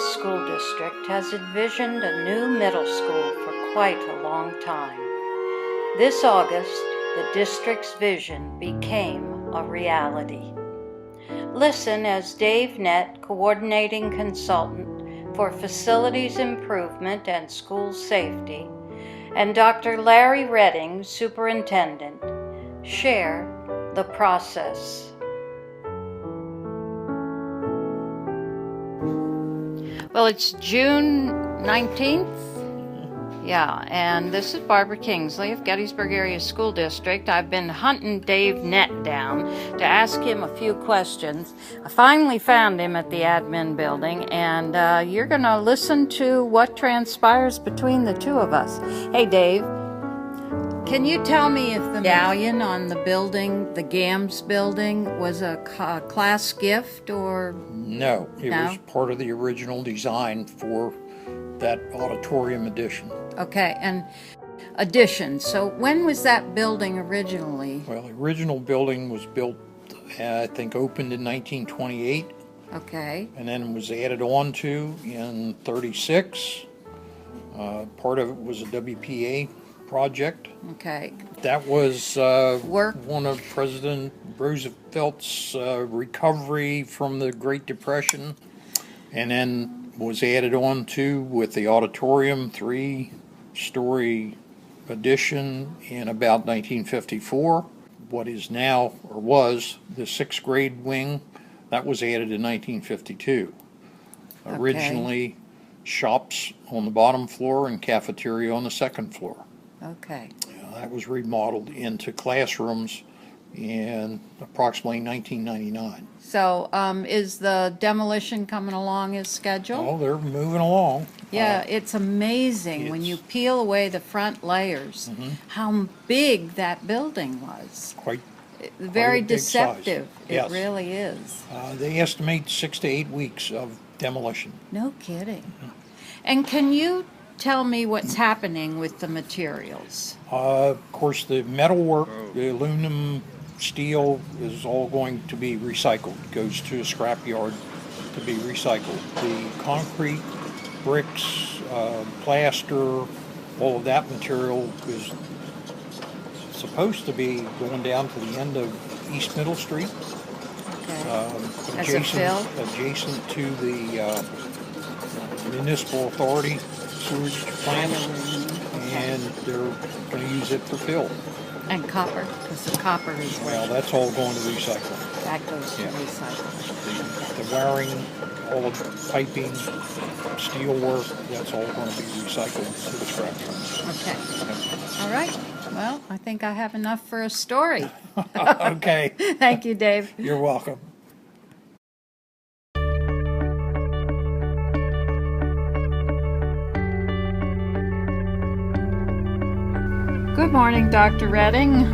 Sburgarius School District has envisioned a new middle school for quite a long time. This August, the district's vision became a reality. Listen as Dave Nett, coordinating consultant for facilities improvement and school safety, and Dr. Larry Redding, superintendent, share the process. Well, it's June 19th. Yeah, and this is Barbara Kingsley of Gettysburg Area School District. I've been hunting Dave Nett down to ask him a few questions. I finally found him at the admin building, and you're going to listen to what transpires between the two of us. Hey, Dave, can you tell me if the medallion on the building, the GAMS building, was a class gift or... No, it was part of the original design for that auditorium addition. Okay, and addition. So when was that building originally? Well, the original building was built, I think, opened in 1928. Okay. And then was added on to in 36. Part of it was a WPA project. Okay. That was one of President Roosevelt's recovery from the Great Depression, and then was added on to with the auditorium, 3-story addition in about 1954. What is now, or was, the 6th grade wing, that was added in 1952. Okay. Originally, shops on the bottom floor and cafeteria on the 2nd floor. Okay. That was remodeled into classrooms in approximately 1999. So is the demolition coming along as scheduled? Oh, they're moving along. Yeah, it's amazing when you peel away the front layers, how big that building was. Quite Very big size. deceptive. Yes. It really is. They estimate 6 to 8 weeks of demolition. No kidding. And can you tell me what's happening with the materials? Of course, the metalwork, the aluminum, steel is all going to be recycled. It goes to a scrap yard to be recycled. The concrete, bricks, plaster, all of that material is supposed to be going down to the end of East Middle Street. Okay. As a fill? Adjacent to the municipal authority sewage plants, and they're going to use it for fill. And copper, because the copper is well, that's all going to recycle. That goes to recycle. The wiring, all of the piping, steel work, that's all going to be recycled to the scrap yard. Okay. All right. Well, I think I have enough for a story. Okay. Thank you, Dave. You're welcome. Good morning, Dr. Redding.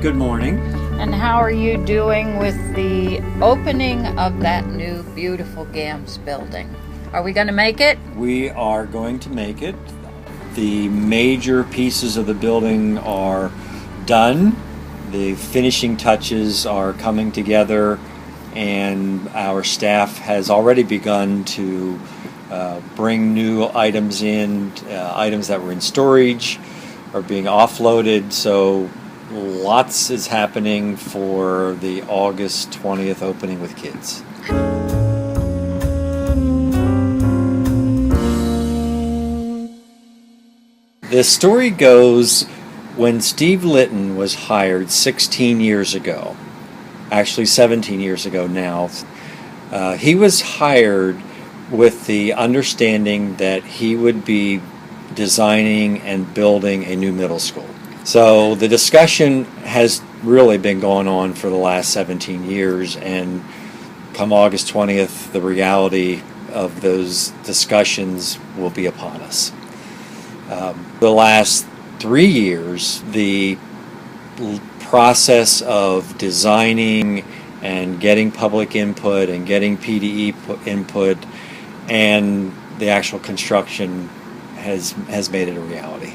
Good morning. And how are you doing with the opening of that new beautiful GAMS building? Are we going to make it? We are going to make it. The major pieces of the building are done. The finishing touches are coming together, and our staff has already begun to bring new items in, items that were in storage are being offloaded, so lots is happening for the August 20th opening with kids. The story goes when Steve Litton was hired 16 years ago, actually 17 years ago now, he was hired with the understanding that he would be designing and building a new middle school. So the discussion has really been going on for the last 17 years, and come August 20th, the reality of those discussions will be upon us. The last 3 years, the process of designing and getting public input and getting PDE input and the actual construction has made it a reality.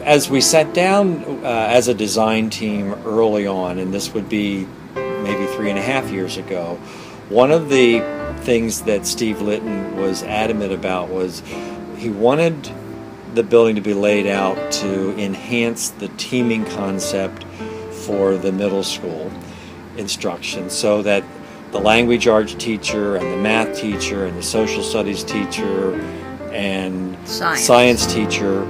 As we sat down as a design team early on, and this would be maybe 3.5 years ago. One of the things that Steve Litton was adamant about was he wanted the building to be laid out to enhance the teaming concept for the middle school instruction, so that the language arts teacher and the math teacher and the social studies teacher and science teacher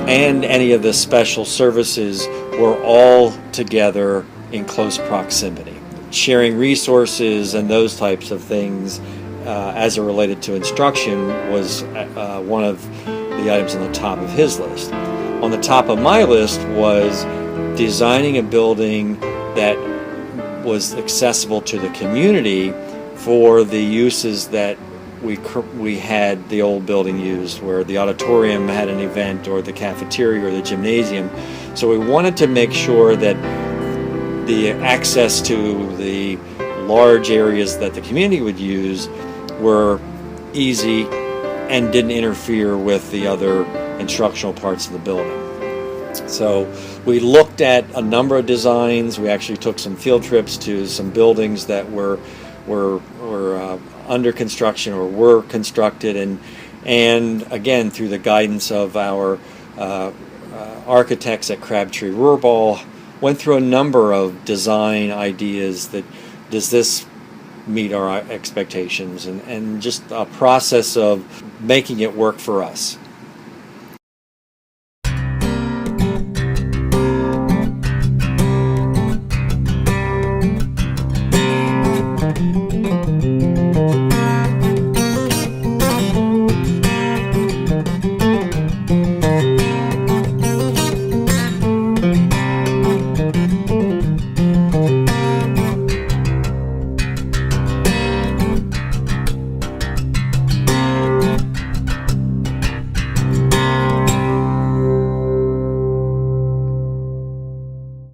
and any of the special services were all together in close proximity. Sharing resources and those types of things as it related to instruction was one of the items on the top of his list. On the top of my list was designing a building that was accessible to the community for the uses that we had the old building used, where the auditorium had an event, or the cafeteria, or the gymnasium. So we wanted to make sure that the access to the large areas that the community would use were easy and didn't interfere with the other instructional parts of the building. So we looked at a number of designs. We actually took some field trips to some buildings that were under construction or were constructed, and again, through the guidance of our architects at Crabtree Rurball, went through a number of design ideas that, does this meet our expectations, and just a process of making it work for us.